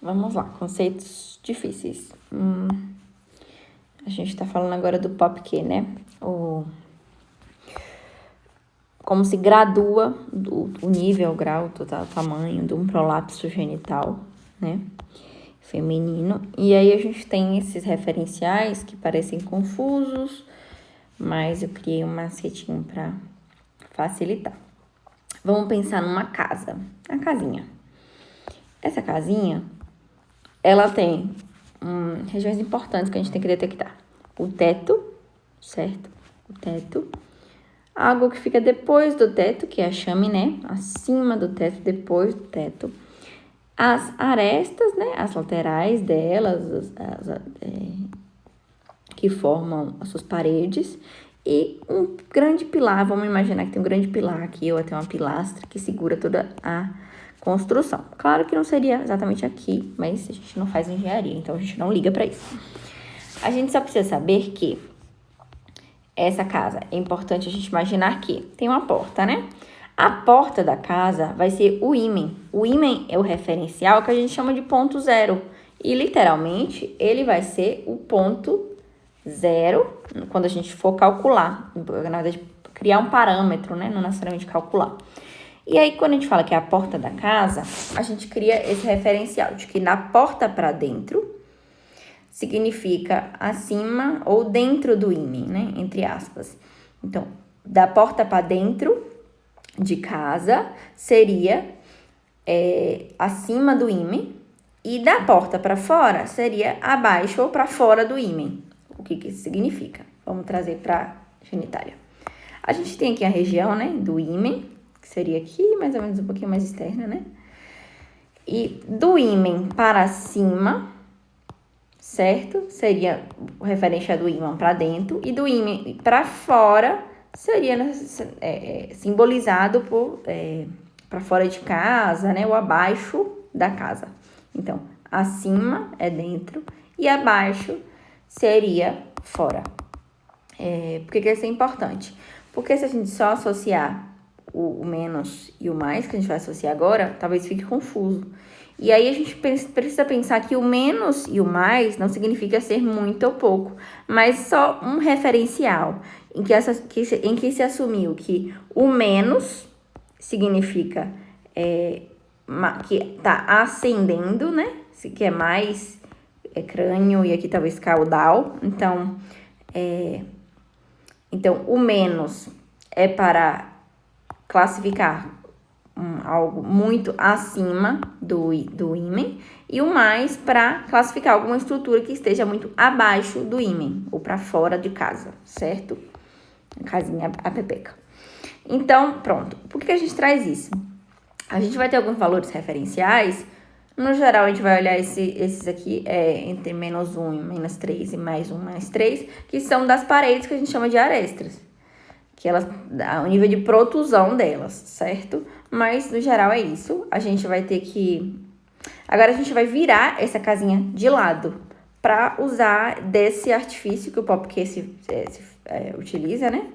Vamos lá, conceitos difíceis. A gente tá falando agora do POPQ, né? Como se gradua o nível, o grau, o total tamanho de um prolapso genital, né? Feminino. E aí a gente tem esses referenciais que parecem confusos, mas eu criei um macetinho para facilitar. Vamos pensar numa casa, a casinha. Essa casinha, ela tem regiões importantes que a gente tem que detectar. O teto, certo? O teto. Algo que fica depois do teto, que é a chaminé, acima do teto, depois do teto. As arestas, né? As laterais delas, que formam as suas paredes. E um grande pilar, vamos imaginar que tem um grande pilar aqui, ou até uma pilastra que segura toda a construção. Claro que não seria exatamente aqui, mas a gente não faz engenharia, então a gente não liga para isso. A gente só precisa saber que essa casa, é importante a gente imaginar que tem uma porta, né? A porta da casa vai ser o ímen. O ímen é o referencial que a gente chama de ponto zero. E, literalmente, ele vai ser o ponto zero quando a gente for calcular. Na verdade, criar um parâmetro, né? Não necessariamente calcular. E aí, quando a gente fala que é a porta da casa, a gente cria esse referencial de que na porta para dentro significa acima ou dentro do ímen, né? Entre aspas. Então, da porta para dentro de casa seria acima do ímen, e da porta para fora seria abaixo ou para fora do ímen. O que isso significa? Vamos trazer para genitália. A gente tem aqui a região, né, do ímen, que seria aqui, mais ou menos um pouquinho mais externa, né? E do ímen para cima, certo? Seria o referente do ímã para dentro, e do ímã para fora seria simbolizado por para fora de casa, né? Ou abaixo da casa. Então, acima é dentro e abaixo seria fora. Por que isso é importante? Porque se a gente só associar o menos e o mais, que a gente vai associar agora, talvez fique confuso. E aí a gente precisa pensar que o menos e o mais não significa ser muito ou pouco, mas só um referencial em que se assumiu que o menos significa que está ascendendo, né? Que é mais crânio e aqui talvez caudal. Então, o menos é para classificar algo muito acima do ímen, e o mais para classificar alguma estrutura que esteja muito abaixo do ímen, ou para fora de casa, certo? Casinha, a pepeca. Então, pronto. Por que a gente traz isso? A gente vai ter alguns valores referenciais. No geral, a gente vai olhar esses aqui, entre menos 1 e menos 3 e mais 1 mais 3, que são das paredes que a gente chama de arestas. Que elas, o nível de protusão delas, certo? Mas, no geral, é isso. A gente vai ter que... Agora, a gente vai virar essa casinha de lado para usar desse artifício que o POPQ utiliza, né?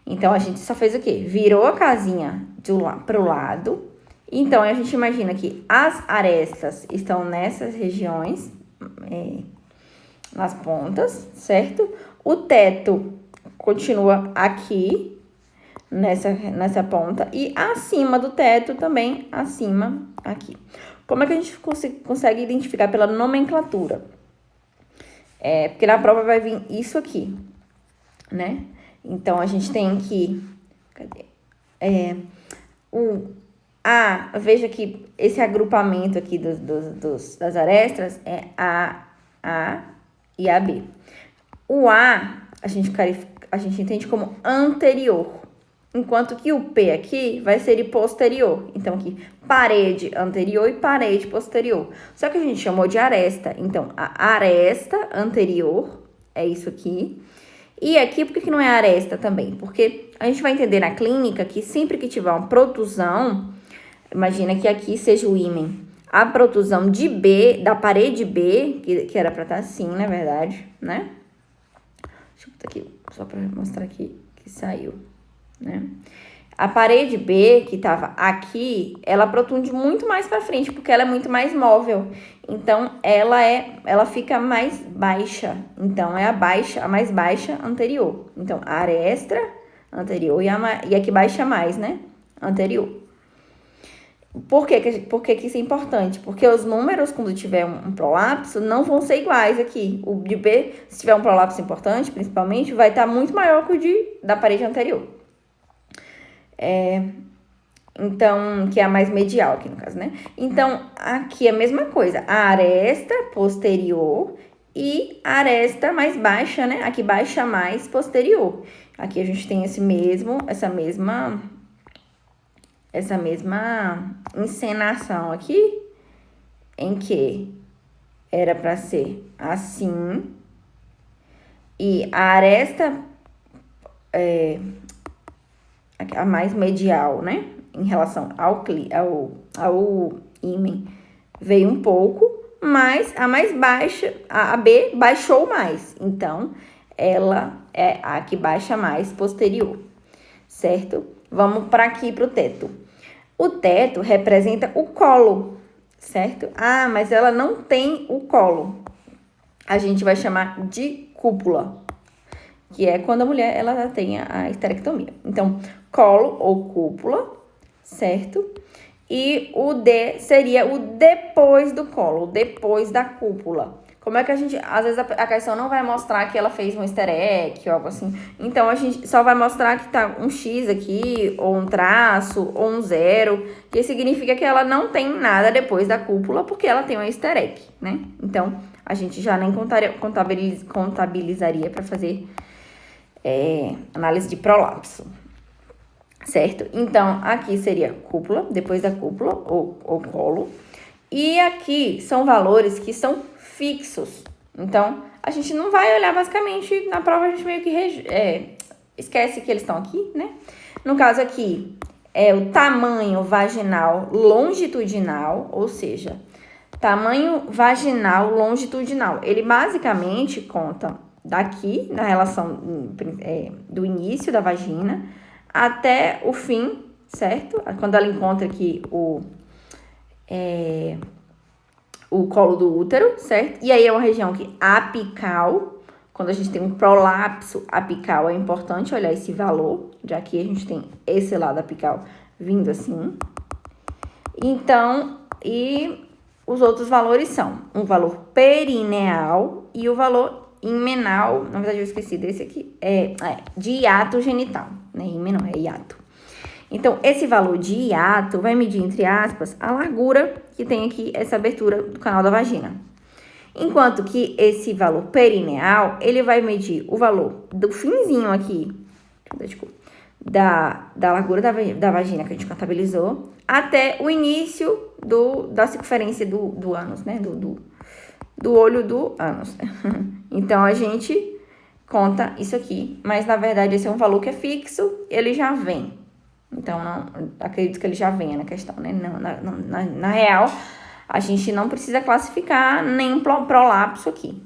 Então, a gente só fez o quê? Virou a casinha para o lado. Então, a gente imagina que as arestas estão nessas regiões, nas pontas, certo? O teto continua aqui, nessa ponta, e acima do teto também, acima aqui. Como é que a gente consegue identificar pela nomenclatura? Porque na prova vai vir isso aqui, né? Então, a gente tem que... Cadê? Veja que esse agrupamento aqui das arestas é A e AB. O A, a gente entende como anterior, enquanto que o P aqui vai ser posterior. Então, aqui, parede anterior e parede posterior. Só que a gente chamou de aresta. Então, a aresta anterior é isso aqui. E aqui, por que não é aresta também? Porque a gente vai entender na clínica que sempre que tiver uma protusão, imagina que aqui seja o ímen. A protusão de B, da parede B, que era pra estar assim, na verdade, né? Deixa eu botar aqui, só pra mostrar aqui que saiu, né? A parede B, que estava aqui, ela protunde muito mais para frente, porque ela é muito mais móvel. Então, ela fica mais baixa. Então, é a mais baixa anterior. Então, a aresta anterior e a que baixa mais, né? Anterior. Por que isso é importante? Porque os números, quando tiver um prolapso, não vão ser iguais aqui. O de B, se tiver um prolapso importante, principalmente, vai estar muito maior que o da parede anterior. Então, que é a mais medial aqui no caso, né? Então, aqui é a mesma coisa. A aresta posterior e a aresta mais baixa, né? Aqui baixa mais posterior. Aqui a gente tem essa mesma encenação aqui, em que era para ser assim. E a aresta a mais medial, né? Em relação ao ímã, veio um pouco, mas a mais baixa, a B, baixou mais. Então, ela é a que baixa mais posterior, certo? Vamos para aqui, para o teto. O teto representa o colo, certo? Ah, mas ela não tem o colo. A gente vai chamar de cúpula, que é quando a mulher ela já tem a esterectomia. Então, colo ou cúpula, certo? E o D seria o depois do colo, depois da cúpula. Como é que a gente... Às vezes a questão não vai mostrar que ela fez um easter egg ou algo assim. Então, a gente só vai mostrar que tá um X aqui, ou um traço, ou um 0. Que significa que ela não tem nada depois da cúpula, porque ela tem um easter egg, né? Então, a gente já nem contabilizaria para fazer análise de prolapso. Certo? Então, aqui seria cúpula, depois da cúpula, ou colo. E aqui são valores que são fixos. Então, a gente não vai olhar basicamente, na prova a gente meio que esquece que eles estão aqui, né? No caso aqui, é o tamanho vaginal longitudinal, ou seja, tamanho vaginal longitudinal. Ele basicamente conta daqui, na relação do início da vagina até o fim, certo? Quando ela encontra aqui o colo do útero, certo? E aí é uma região que apical, quando a gente tem um prolapso apical, é importante olhar esse valor, já que a gente tem esse lado apical vindo assim. Então, e os outros valores são um valor perineal e o valor himenal, na verdade eu esqueci desse aqui, de hiato genital, né? Himen não, é hiato. Então, esse valor de hiato vai medir, entre aspas, a largura que tem aqui essa abertura do canal da vagina. Enquanto que esse valor perineal, ele vai medir o valor do finzinho aqui, da largura da vagina que a gente contabilizou, até o início da circunferência do ânus, né? Do olho do ânus. Então, a gente conta isso aqui, mas na verdade esse é um valor que é fixo, ele já vem. Então, não acredito que ele já venha na questão, né? Na real, a gente não precisa classificar nenhum prolapso aqui.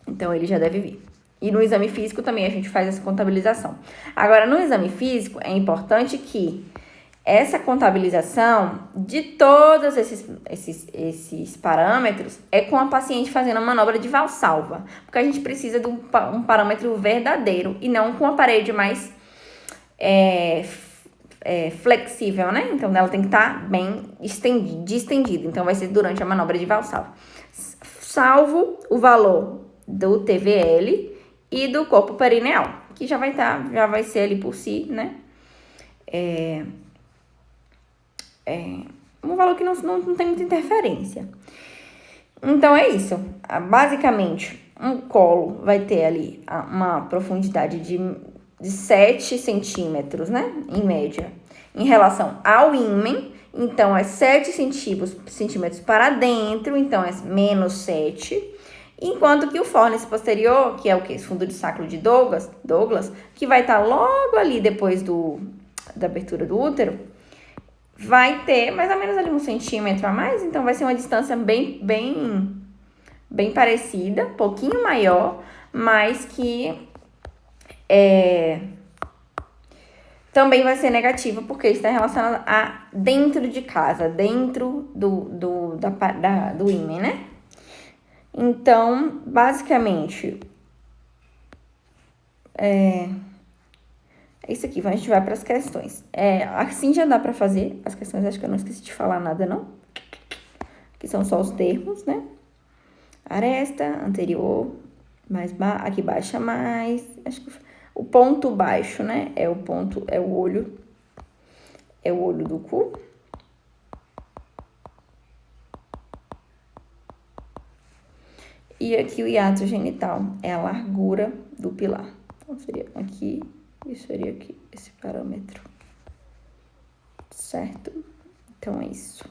Então, ele já deve vir. E no exame físico também a gente faz essa contabilização. Agora, no exame físico, é importante que essa contabilização de todos esses parâmetros é com a paciente fazendo a manobra de Valsalva. Porque a gente precisa de um parâmetro verdadeiro e não com a parede mais flexível, né? Então, ela tem que estar bem distendida. Então, vai ser durante a manobra de Valsalva. Salvo o valor do TVL e do corpo perineal, que já vai ser ali por si, né? Um valor que não tem muita interferência. Então, é isso. Basicamente, um colo vai ter ali uma profundidade de 7 centímetros, né? Em média. Em relação ao ímen, então, é 7 centímetros para dentro, então, é menos 7. Enquanto que o fórnice posterior, que é o que? Fundo de sacro de Douglas, que vai estar logo ali depois da abertura do útero, vai ter mais ou menos ali 1 centímetro a mais, então vai ser uma distância bem parecida, um pouquinho maior, mas que também vai ser negativa, porque está relacionado a dentro de casa, dentro do ímã, né? Então, basicamente, é isso aqui. A gente vai para as questões. Assim já dá para fazer as questões. Acho que eu não esqueci de falar nada, não. Que são só os termos, né? Aresta, anterior, aqui baixa mais. Acho que o ponto baixo, né? É o olho. É o olho do cu. E aqui o hiato genital é a largura do pilar. Então, seria aqui e seria aqui esse parâmetro. Certo? Então, é isso.